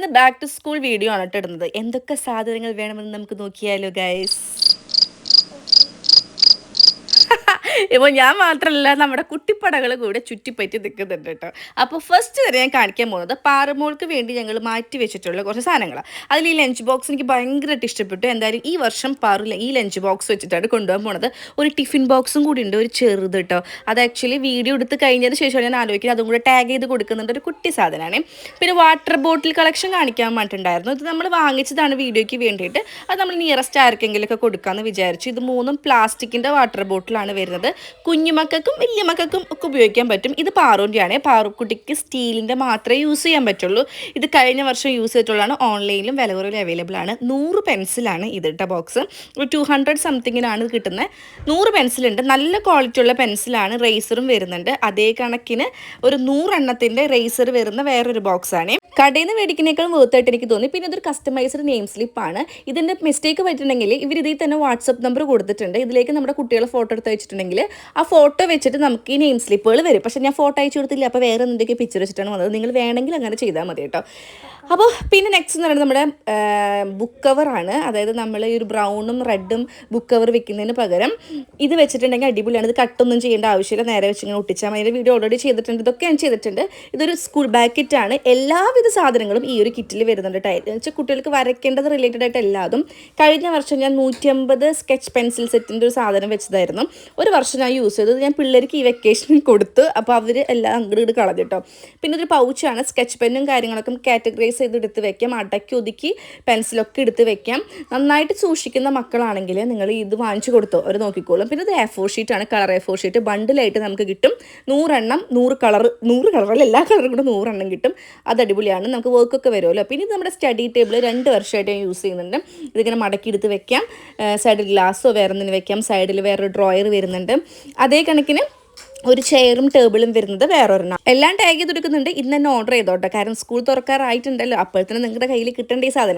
നമ്മളിന്ന് back to school video ആണ് ട്ടോ ഇടുന്നത്. എന്തൊക്കെ സാധനങ്ങൾ വേണമെന്ന് നമുക്ക് നോക്കിയാലോ ഗൈസ്. ഇപ്പോൾ ഞാൻ മാത്രമല്ല നമ്മുടെ കുട്ടിപ്പടകൾ കൂടെ ചുറ്റിപ്പറ്റി നിൽക്കുന്നുണ്ട് കേട്ടോ. അപ്പോൾ ഫസ്റ്റ് തന്നെ ഞാൻ കാണിക്കാൻ പോകുന്നത് പാറമോൾക്ക് വേണ്ടി ഞങ്ങൾ മാറ്റി വെച്ചിട്ടുള്ള കുറച്ച് സാധനങ്ങളാണ്. അതിൽ ഈ ലഞ്ച് ബോക്സ് എനിക്ക് ഭയങ്കരമായിട്ട് ഇഷ്ടപ്പെട്ടു. എന്തായാലും ഈ വർഷം പാറു ഈ ലഞ്ച് ബോക്സ് വെച്ചിട്ടാണ് കൊണ്ടുപോകാൻ പോകുന്നത്. ഒരു ടിഫിൻ ബോക്സും കൂടി ഉണ്ട്, ഒരു ചെറുത് കേട്ടോ. അത് ആക്ച്വലി വീഡിയോ എടുത്ത് കഴിഞ്ഞതിന് ശേഷം ഞാൻ ആലോചിക്കുന്നത് അതും കൂടെ ടാഗ് ചെയ്ത് കൊടുക്കുന്നുണ്ട്. ഒരു കുട്ടി സാധനമാണ്. പിന്നെ വാട്ടർ ബോട്ടിൽ കളക്ഷൻ കാണിക്കാൻ വേണ്ടിയിട്ടുണ്ടായിരുന്നു. ഇത് നമ്മൾ വാങ്ങിച്ചതാണ് വീഡിയോയ്ക്ക് വേണ്ടിയിട്ട്. അത് നമ്മൾ നിയറസ്റ്റ് ആർക്കെങ്കിലുമൊക്കെ കൊടുക്കാമെന്ന് വിചാരിച്ചു. ഇത് മൂന്നും പ്ലാസ്റ്റിക്കിൻ്റെ വാട്ടർ ബോട്ടിലാണ് വരുന്നത്. കുഞ്ഞുമക്കൾക്കും വലിയ മക്കൾക്കും ഒക്കെ ഉപയോഗിക്കാൻ പറ്റും. ഇത് പാറുവിൻ്റെയാണ്. പാറുക്കുട്ടിക്ക് സ്റ്റീലിൻ്റെ മാത്രമേ യൂസ് ചെയ്യാൻ പറ്റുള്ളൂ. ഇത് കഴിഞ്ഞ വർഷം യൂസ് ചെയ്തിട്ടുള്ളതാണ്. ഓൺലൈനിലും വില കുറവിൽ അവൈലബിൾ ആണ്. 100 പെൻസിലാണ് ഇത് ഇട്ട ബോക്സ്. ഒരു 200 സംതിങ്ങിനാണ് കിട്ടുന്നത്. 100 പെൻസിലുണ്ട്. നല്ല ക്വാളിറ്റി ഉള്ള പെൻസിലാണ്. റേസറും വരുന്നുണ്ട്. അതേ കണക്കിന് ഒരു 100 എണ്ണത്തിൻ്റെ റേസർ വരുന്ന വേറൊരു ബോക്സാണ്. കടയിൽ നിന്ന് മേടിക്കുന്നേക്കാളും വേർത്തായിട്ട് എനിക്ക് തോന്നി. പിന്നെ ഇതൊരു കസ്റ്റമൈസ്ഡ് നെയിം സ്ലിപ്പാണ്. ഇതിൻ്റെ മിസ്റ്റേക്ക് പറ്റുന്നുണ്ടെങ്കിൽ ഇവർ ഇതിൽ തന്നെ വാട്സപ്പ് നമ്പർ കൊടുത്തിട്ടുണ്ട്. ഇതിലേക്ക് നമ്മുടെ കുട്ടികളെ ഫോട്ടോ എടുത്ത് വെച്ചിട്ടുണ്ടെങ്കിൽ ആ ഫോട്ടോ വെച്ചിട്ട് നമുക്ക് ഈ നെയിം സ്ലിപ്പുകൾ വരും. പക്ഷേ ഞാൻ ഫോട്ടോ അയച്ചു കൊടുത്തില്ല. അപ്പോൾ വേറെ എന്തൊക്കെ പിക്ചർ വെച്ചിട്ടാണ് വന്നത്. നിങ്ങൾ വേണമെങ്കിൽ അങ്ങനെ ചെയ്താൽ മതി കേട്ടോ. അപ്പോൾ പിന്നെ നെക്സ്റ്റ് എന്ന് പറയുന്നത് നമ്മുടെ ബുക്ക് കവറാണ്. അതായത് നമ്മൾ ഈ ഒരു ബ്രൗണും റെഡും ബുക്ക് കവർ വെക്കുന്നതിന് പകരം ഇത് വെച്ചിട്ടുണ്ടെങ്കിൽ അടിപൊളിയാണ്. ഇത് കട്ടൊന്നും ചെയ്യേണ്ട ആവശ്യമില്ല. നേരെ വെച്ച് ഇങ്ങനെ ഒട്ടിച്ചാൽ മതി. അതിൻ്റെ വീഡിയോ ഓൾറെഡി ചെയ്തിട്ടുണ്ട്. ഇതൊക്കെ ഞാൻ ചെയ്തിട്ടുണ്ട്. ഇതൊരു സ്കൂൾ ബാഗ് കിറ്റാണ്. എല്ലാവിധ സാധനങ്ങളും ഈ ഒരു കിറ്റിൽ വരുന്നുണ്ട്. വെച്ചാൽ കുട്ടികൾക്ക് വരയ്ക്കേണ്ടത് റിലേറ്റഡ് ആയിട്ട് എല്ലാതും. കഴിഞ്ഞ വർഷം ഞാൻ 150 സ്കെച്ച് പെൻസിൽ സെറ്റിൻ്റെ ഒരു സാധനം വെച്ചതായിരുന്നു. ഒരു വർഷം ഞാൻ യൂസ് ചെയ്തത്. ഞാൻ പിള്ളേർക്ക് ഈ വെക്കേഷനിൽ കൊടുത്ത്. അപ്പോൾ അവർ എല്ലാം അങ്ങോട്ട് കളഞ്ഞിട്ടോ. പിന്നെ ഒരു പൗച്ചാണ്. സ്കെച്ച് പെന്നും കാര്യങ്ങളൊക്കെ കാറ്റഗറൈസ് ചെയ്ത് എടുത്ത് വെക്കാം. അടക്കി ഒതുക്കി പെൻസിലൊക്കെ എടുത്ത് വെക്കാം. നന്നായിട്ട് സൂക്ഷിക്കുന്ന മക്കളാണെങ്കിൽ നിങ്ങൾ ഇത് വാങ്ങിച്ചു കൊടുത്തോ, അവർ നോക്കിക്കോളും. പിന്നെ ഇത് A4 ഷീറ്റാണ്. കളർ A4 ഷീറ്റ് ബണ്ടിലായിട്ട് നമുക്ക് കിട്ടും. 100 എണ്ണം 100 കളറിൽ എല്ലാ കളറും കൂടെ 100 എണ്ണം കിട്ടും. അത് അടിപൊളിയാണ്. നമുക്ക് വർക്കൊക്കെ വരുമല്ലോ. പിന്നെ ഇത് നമ്മുടെ സ്റ്റഡി ടേബിൾ 2 വർഷമായിട്ട് ഞാൻ യൂസ് ചെയ്യുന്നുണ്ട്. ഇതിങ്ങനെ മടക്കി എടുത്ത് വെക്കാം. സൈഡിൽ ഗ്ലാസ്സോ വേറെ എന്തിനു വെക്കാം. സൈഡിൽ വേറൊരു ഡ്രോയർ വരുന്നുണ്ട്. അതേ കണക്കിന് ഒരു ചെയറും ടേബിളും വരുന്നത് വേറൊരെണ്ണം. എല്ലാം ടാഗ് ചെയ്ത് കൊടുക്കുന്നുണ്ട്. ഇന്ന് തന്നെ ഓർഡർ ചെയ്തോട്ടെ. കാരണം സ്കൂൾ തുറക്കാറായിട്ടുണ്ടല്ലോ. അപ്പോഴത്തേനും നിങ്ങളുടെ കയ്യിൽ കിട്ടേണ്ട ഈ സാധനം.